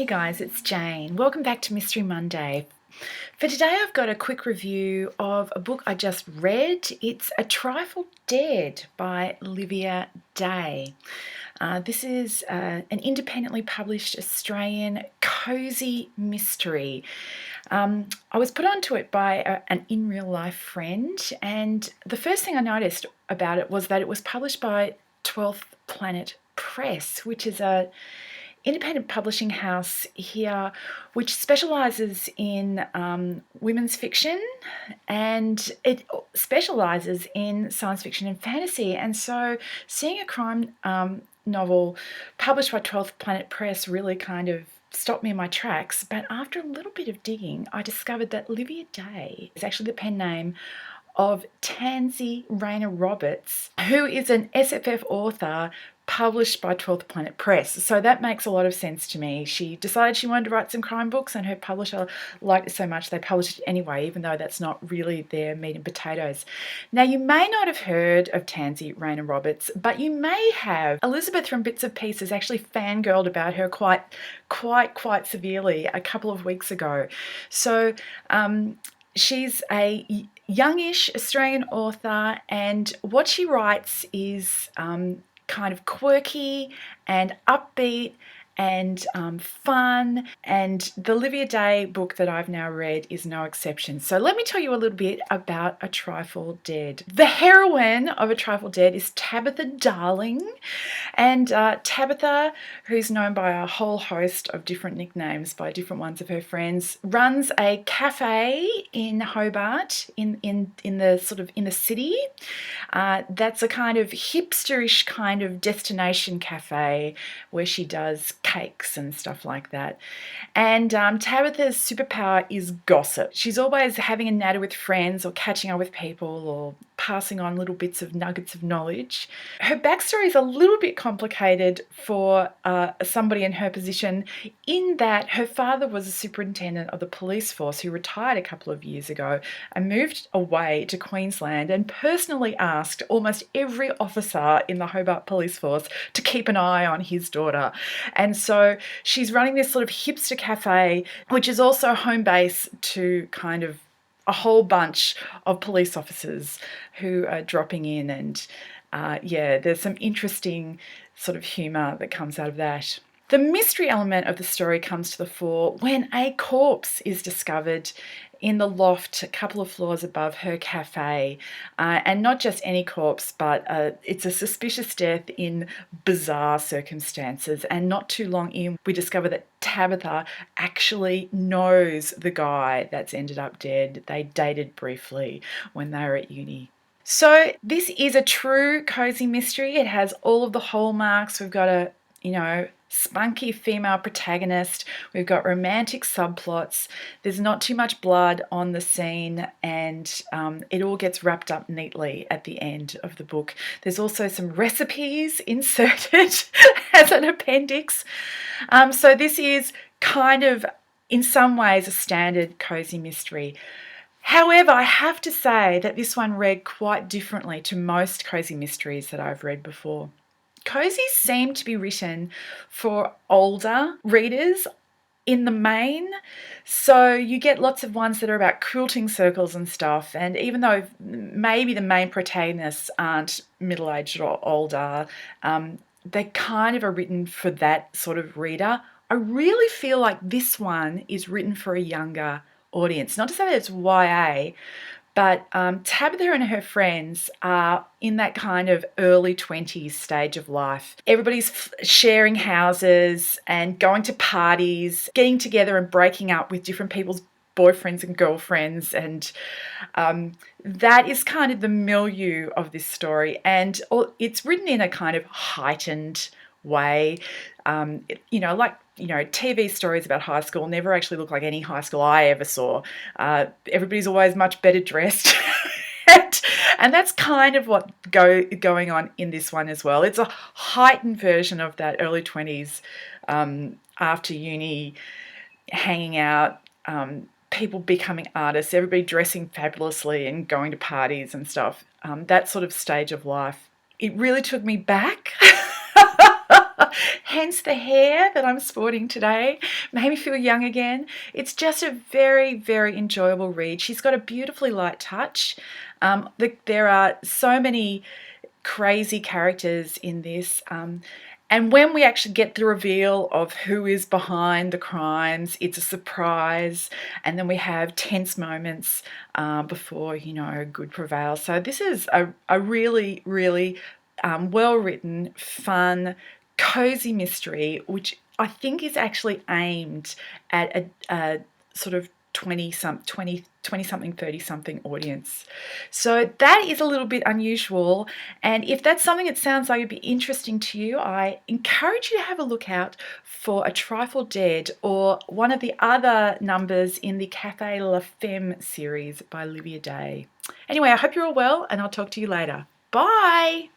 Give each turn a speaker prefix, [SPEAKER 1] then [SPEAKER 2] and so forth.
[SPEAKER 1] Hey guys, it's Jane. Welcome back to Mystery Monday. For today, I've got a quick review of a book I just read. It's A Trifle Dead by Livia. This is an independently published Australian cozy mystery. I was put onto it by an in real life friend, and the first thing I noticed about it was that it was published by 12th Planet Press, which is a independent publishing house here which specialises in women's fiction, and it specialises in science fiction and fantasy. And so seeing a crime novel published by 12th Planet Press really kind of stopped me in my tracks. But after a little bit of digging, I discovered that Livia is actually the pen name of Tansy Rayner Roberts, who is an SFF author published by 12th Planet Press. So that makes a lot of sense to me. She decided she wanted to write some crime books, and her publisher liked it so much they published it anyway, even though that's not really their meat and potatoes. Now, you may not have heard of Tansy Rayner Roberts, but you may have. Elizabeth from Bits of Pieces actually fangirled about her quite severely a couple of weeks ago. So she's a youngish Australian author, and what she writes is kind of quirky and upbeat and fun, and the Livia Day book that I've now read is no exception. So let me tell you a little bit about A Trifle Dead. The heroine of A Trifle Dead is Tabitha Darling, and Tabitha, who's known by a whole host of different nicknames by different ones of her friends, runs a cafe in Hobart, in the city. That's a kind of hipsterish kind of destination cafe where she does cakes and stuff like that. And Tabitha's superpower is gossip. She's always having a natter with friends, or catching up with people, or passing on little bits of nuggets of knowledge. Her backstory is a little bit complicated for somebody in her position, in that her father was a superintendent of the police force who retired a couple of years ago and moved away to Queensland, and personally asked almost every officer in the Hobart police force to keep an eye on his daughter. And so she's running this sort of hipster cafe, which is also home base to kind of a whole bunch of police officers who are dropping in. And there's some interesting sort of humour that comes out of that. The mystery element of the story comes to the fore when a corpse is discovered in the loft a couple of floors above her cafe. And not just any corpse, but it's a suspicious death in bizarre circumstances. And not too long in, we discover that Tabitha actually knows the guy that's ended up dead. They dated briefly when they were at uni. So this is a true cozy mystery. It has all of the hallmarks. We've got a spunky female protagonist. We've got romantic subplots. There's not too much blood on the scene, and it all gets wrapped up neatly at the end of the book. There's also some recipes inserted as an appendix. So this is kind of, in some ways, a standard cozy mystery. However, I have to say that this one read quite differently to most cozy mysteries that I've read before. Cozies seem to be written for older readers in the main, so you get lots of ones that are about quilting circles and stuff, and even though maybe the main protagonists aren't middle-aged or older, they kind of are written for that sort of reader. I really feel like this one is written for a younger audience. Not to say that it's YA, but Tabitha and her friends are in that kind of early 20s stage of life. Everybody's sharing houses and going to parties, getting together and breaking up with different people's boyfriends and girlfriends. And that is kind of the milieu of this story. And it's written in a kind of heightened way. TV stories about high school never actually look like any high school I ever saw. Everybody's always much better dressed. And that's kind of what's going on in this one as well. It's a heightened version of that early 20s, after uni, hanging out, people becoming artists, everybody dressing fabulously and going to parties and stuff. That sort of stage of life. It really took me back. Hence the hair that I'm sporting today. Made me feel young again. It's just a very, very enjoyable read. She's got a beautifully light touch. There are so many crazy characters in this. And when we actually get the reveal of who is behind the crimes, it's a surprise. And then we have tense moments before, good prevails. So this is a really, really well-written, fun, cozy mystery, which I think is actually aimed at a sort of 20-something, 30-something audience. So that is a little bit unusual. And if that's something that sounds like it'd be interesting to you, I encourage you to have a look out for A Trifle Dead or one of the other numbers in the Cafe la Femme series by Livia. Anyway, I hope you're all well, and I'll talk to you later. Bye!